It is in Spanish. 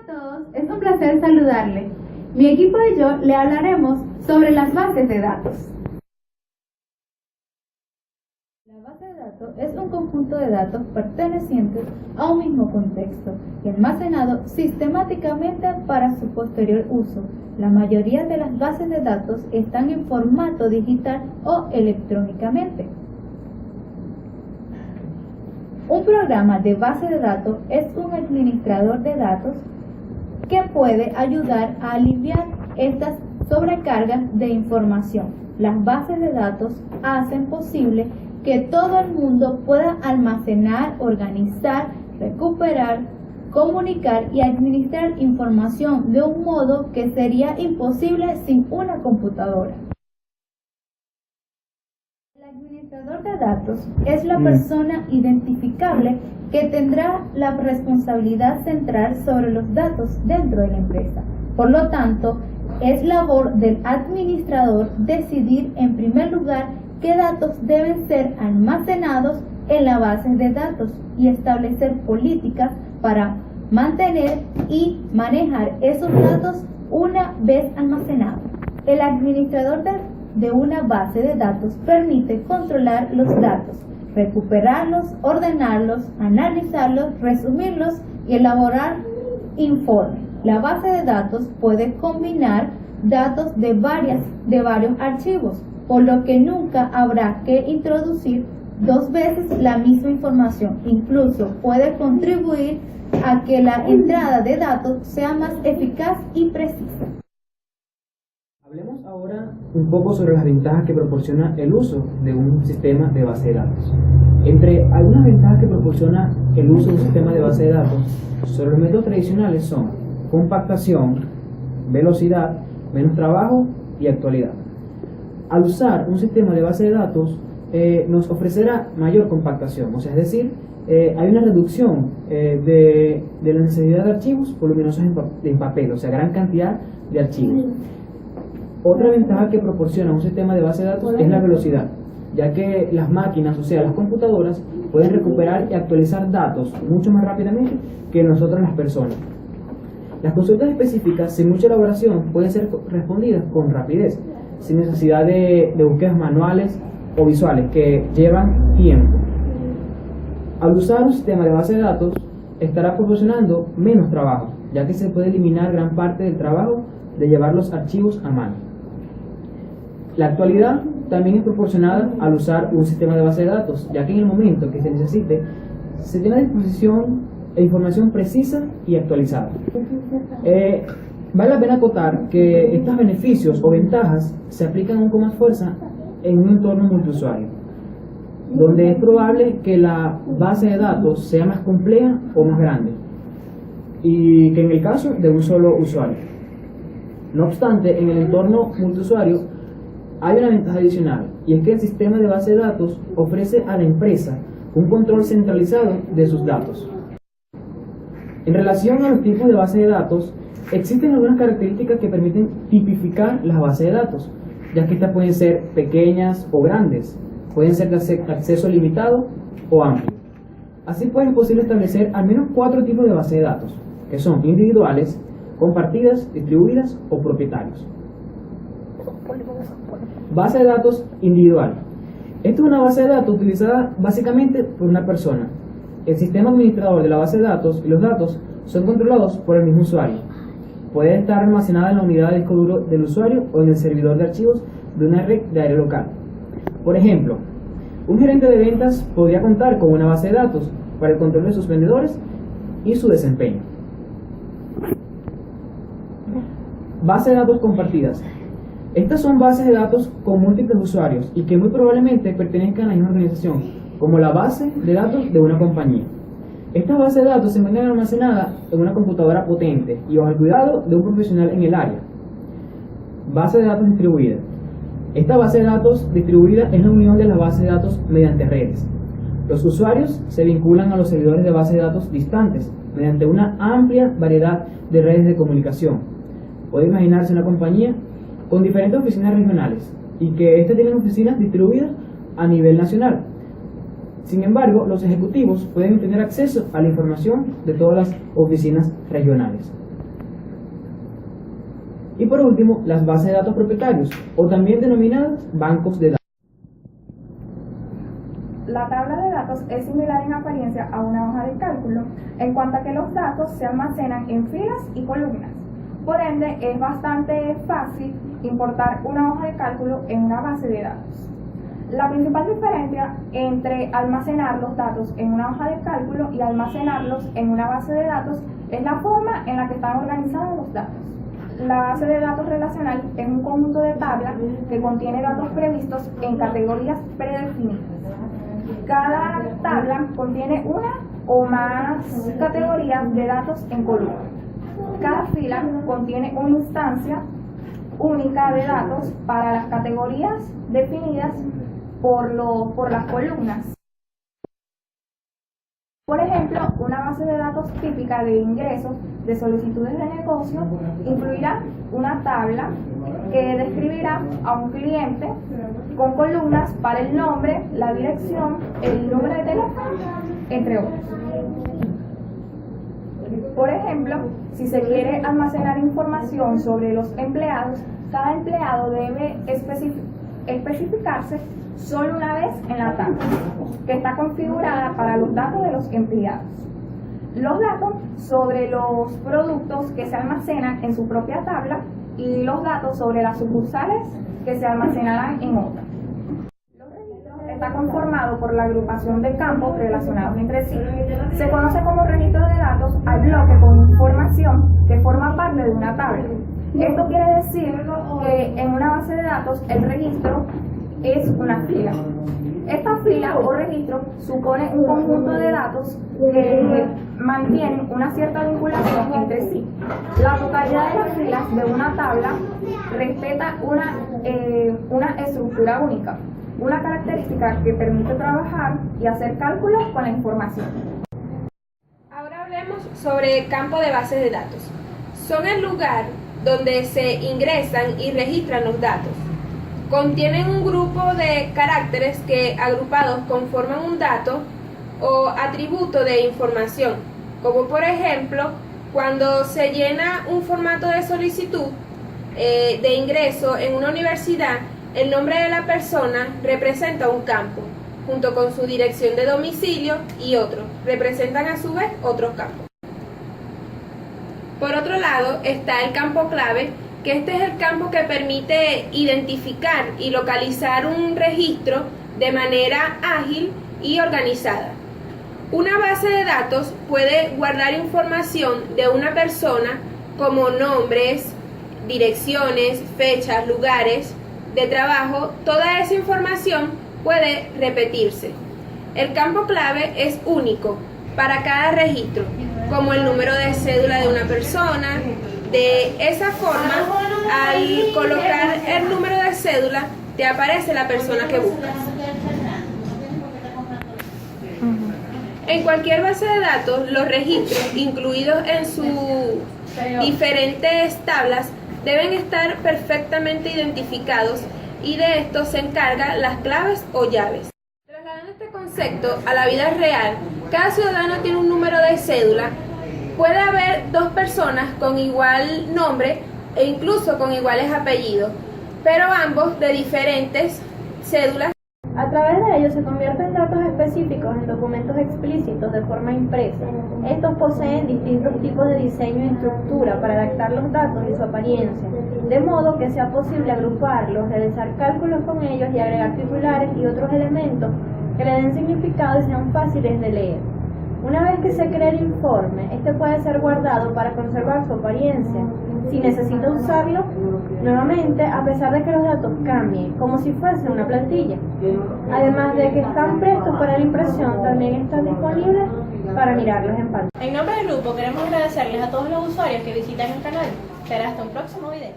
todos, es un placer saludarle. Mi equipo y yo le hablaremos sobre las bases de datos. La base de datos es un conjunto de datos pertenecientes a un mismo contexto y almacenado sistemáticamente para su posterior uso. La mayoría de las bases de datos están en formato digital o electrónicamente. Un programa de base de datos es un administrador de datos que puede ayudar a aliviar estas sobrecargas de información. Las bases de datos hacen posible que todo el mundo pueda almacenar, organizar, recuperar, comunicar y administrar información de un modo que sería imposible sin una computadora. El administrador de datos es la persona identificable que tendrá la responsabilidad central sobre los datos dentro de la empresa. Por lo tanto, es labor del administrador decidir en primer lugar qué datos deben ser almacenados en la base de datos y establecer políticas para mantener y manejar esos datos una vez almacenados. El administrador de una base de datos permite controlar los datos, recuperarlos, ordenarlos, analizarlos, resumirlos y elaborar informes. La base de datos puede combinar datos de varios archivos, por lo que nunca habrá que introducir dos veces la misma información. Incluso puede contribuir a que la entrada de datos sea más eficaz y precisa. Hablemos ahora un poco sobre las ventajas que proporciona el uso de un sistema de base de datos. Entre algunas ventajas que proporciona el uso de un sistema de base de datos sobre los métodos tradicionales son compactación, velocidad, menos trabajo y actualidad. Al usar un sistema de base de datos nos ofrecerá mayor compactación, o sea, es decir, hay una reducción de la necesidad de archivos voluminosos en papel, o sea, gran cantidad de archivos. Otra ventaja que proporciona un sistema de base de datos es la velocidad, ya que las máquinas, o sea, las computadoras, pueden recuperar y actualizar datos mucho más rápidamente que nosotros las personas. Las consultas específicas sin mucha elaboración pueden ser respondidas con rapidez, sin necesidad de búsquedas manuales o visuales que llevan tiempo. Al usar un sistema de base de datos, estará proporcionando menos trabajo, ya que se puede eliminar gran parte del trabajo de llevar los archivos a mano. La actualidad también es proporcionada al usar un sistema de base de datos, ya que en el momento que se necesite, se tiene a disposición información precisa y actualizada. Vale la pena acotar que estos beneficios o ventajas se aplican aún con más fuerza en un entorno multiusuario, donde es probable que la base de datos sea más compleja o más grande, y que en el caso de un solo usuario. No obstante, en el entorno multiusuario hay una ventaja adicional, y es que el sistema de base de datos ofrece a la empresa un control centralizado de sus datos. En relación a los tipos de base de datos, existen algunas características que permiten tipificar las bases de datos, ya que estas pueden ser pequeñas o grandes, pueden ser de acceso limitado o amplio. Así pues, es posible establecer al menos 4 tipos de bases de datos, que son individuales, compartidas, distribuidas o propietarios. Base de datos individual. Esta es una base de datos utilizada básicamente por una persona. El sistema administrador de la base de datos y los datos son controlados por el mismo usuario. Puede estar almacenada en la unidad de disco duro del usuario o en el servidor de archivos de una red de área local. Por ejemplo, un gerente de ventas podría contar con una base de datos para el control de sus vendedores y su desempeño. Base de datos compartidas. Estas son bases de datos con múltiples usuarios y que muy probablemente pertenezcan a la misma organización, como la base de datos de una compañía. Estas bases de datos se encuentran almacenadas en una computadora potente y bajo el cuidado de un profesional en el área. Base de datos distribuida. Esta base de datos distribuida es la unión de las bases de datos mediante redes. Los usuarios se vinculan a los servidores de base de datos distantes mediante una amplia variedad de redes de comunicación. Puede imaginarse una compañía con diferentes oficinas regionales y que éstas tienen oficinas distribuidas a nivel nacional. Sin embargo, los ejecutivos pueden tener acceso a la información de todas las oficinas regionales. Y por último, las bases de datos propietarios, o también denominadas bancos de datos. La tabla de datos es similar en apariencia a una hoja de cálculo, en cuanto a que los datos se almacenan en filas y columnas. Por ende, es bastante fácil importar una hoja de cálculo en una base de datos. La principal diferencia entre almacenar los datos en una hoja de cálculo y almacenarlos en una base de datos es la forma en la que están organizados los datos. La base de datos relacional es un conjunto de tablas que contiene datos previstos en categorías predefinidas. Cada tabla contiene una o más categorías de datos en columna. Cada fila contiene una instancia única de datos para las categorías definidas por las columnas. Por ejemplo, una base de datos típica de ingresos de solicitudes de negocio incluirá una tabla que describirá a un cliente con columnas para el nombre, la dirección, el número de teléfono, entre otros. Por ejemplo, si se quiere almacenar información sobre los empleados, cada empleado debe especificarse solo una vez en la tabla, que está configurada para los datos de los empleados. Los datos sobre los productos que se almacenan en su propia tabla y los datos sobre las sucursales que se almacenarán en otra. Los registros está conformado por la agrupación de campos relacionados entre sí. Se conoce como registro de datos al bloque con información que forma parte de una tabla. Esto quiere decir que en una base de datos el registro es una fila. Esta fila o registro supone un conjunto de datos que mantienen una cierta vinculación entre sí. La totalidad de las filas de una tabla respeta una estructura única, una característica que permite trabajar y hacer cálculos con la información. Ahora hablemos sobre campo de bases de datos. Son el lugar donde se ingresan y registran los datos. Contienen un grupo de caracteres que agrupados conforman un dato o atributo de información, como por ejemplo cuando se llena un formato de solicitud de ingreso en una universidad, el nombre de la persona representa un campo, junto con su dirección de domicilio, y otros representan a su vez otros campos. Por otro lado está el campo clave, que este es el campo que permite identificar y localizar un registro de manera ágil y organizada. Una base de datos puede guardar información de una persona como nombres, direcciones, fechas, lugares de trabajo. Toda esa información puede repetirse. El campo clave es único para cada registro, como el número de cédula de una persona. De esa forma, al colocar el número de cédula, te aparece la persona que buscas. En cualquier base de datos, los registros incluidos en sus diferentes tablas deben estar perfectamente identificados, y de esto se encargan las claves o llaves. Trasladando este concepto a la vida real, cada ciudadano tiene un número de cédula. Puede haber dos personas con igual nombre e incluso con iguales apellidos, pero ambos de diferentes cédulas. A través de ellos se convierten datos específicos en documentos explícitos de forma impresa. Estos poseen distintos tipos de diseño y estructura para adaptar los datos y su apariencia, de modo que sea posible agruparlos, realizar cálculos con ellos y agregar titulares y otros elementos que le den significado y sean fáciles de leer. Una vez que se cree el informe, este puede ser guardado para conservar su apariencia, si necesita usarlo nuevamente, a pesar de que los datos cambien, como si fuese una plantilla. Además de que están prestos para la impresión, también están disponibles para mirarlos en pantalla. En nombre del grupo queremos agradecerles a todos los usuarios que visitan el canal. Será hasta un próximo video.